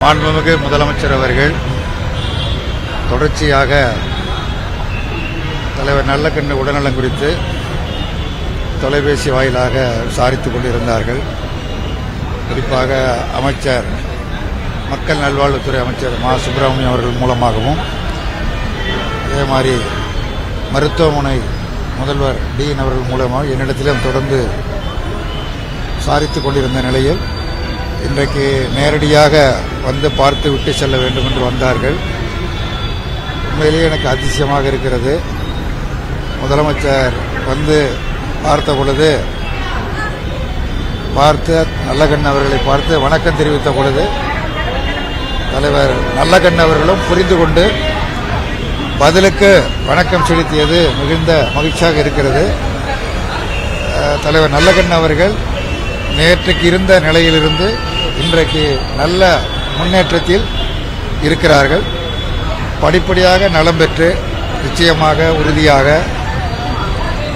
மாண்புமிகு முதலமைச்சர் அவர்கள் தொடர்ச்சியாக தலைவர் நல்லக்கண்ணு உடல்நலம் குறித்து தொலைபேசி வாயிலாக விசாரித்துக் கொண்டிருந்தார்கள். குறிப்பாக அமைச்சர் மக்கள் நல்வாழ்வுத்துறை அமைச்சர் மா சுப்பிரமணியம் அவர்கள் மூலமாகவும், அதே மாதிரி மருத்துவமனை முதல்வர் டீன் அவர்கள் மூலமாக என்னிடத்திலும் தொடர்ந்து விசாரித்துக் கொண்டிருந்த நிலையில் இன்றைக்கு நேரடியாக வந்து பார்த்து விட்டு செல்ல வேண்டும் என்று வந்தார்கள். உண்மையிலேயே எனக்கு அதிசயமாக இருக்கிறது. முதலமைச்சர் வந்து பார்த்த பொழுது நல்லக்கண்ணு அவர்களை பார்த்து வணக்கம் தெரிவித்த பொழுது தலைவர் நல்லக்கண்ணு அவர்களும் புரிந்து கொண்டு பதிலுக்கு வணக்கம் செலுத்தியது மிகுந்த மகிழ்ச்சியாக இருக்கிறது. தலைவர் நல்லக்கண்ணு அவர்கள் நேற்றுக்கு இருந்த நிலையிலிருந்து இன்றைக்கு நல்ல முன்னேற்றத்தில் இருக்கிறார்கள். படிப்படியாக நலம் பெற்று நிச்சயமாக உறுதியாக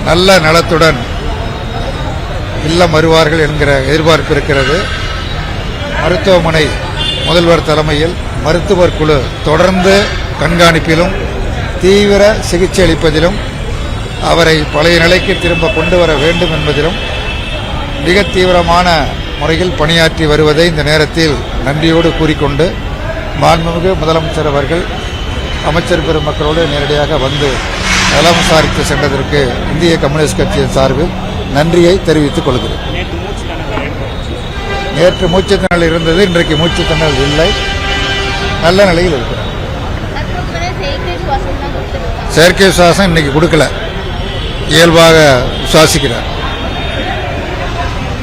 நல்ல நலத்துடன் இல்லம் வருவார்கள் என்கிற எதிர்பார்ப்பு இருக்கிறது. மருத்துவமனை முதல்வர் தலைமையில் மருத்துவர் குழு தொடர்ந்து கண்காணிப்பிலும் தீவிர சிகிச்சை அளிப்பதிலும் அவரை பழைய நிலைக்கு திரும்ப கொண்டு வர வேண்டும் என்பதிலும் மிக தீவிரமான முறையில் பணியாற்றி வருவதை இந்த நேரத்தில் நன்றியோடு கூறிக்கொண்டு, மாண்புமிகு முதலமைச்சர் அவர்கள் அமைச்சர் பெருமக்களோடு நேரடியாக வந்து நலம் விசாரித்து சென்றதற்கு இந்திய கம்யூனிஸ்ட் கட்சியின் சார்பில் நன்றியை தெரிவித்துக் கொள்கிறேன். நேற்று மூச்சுத்திணறல் இருந்தது, இன்றைக்கு மூச்சுத்திணறல் இல்லை, நல்ல நிலையில் இருக்கிறார். செயற்கை சுவாசம் இன்னைக்கு கொடுக்கல, இயல்பாக சுவாசிக்கிறார்.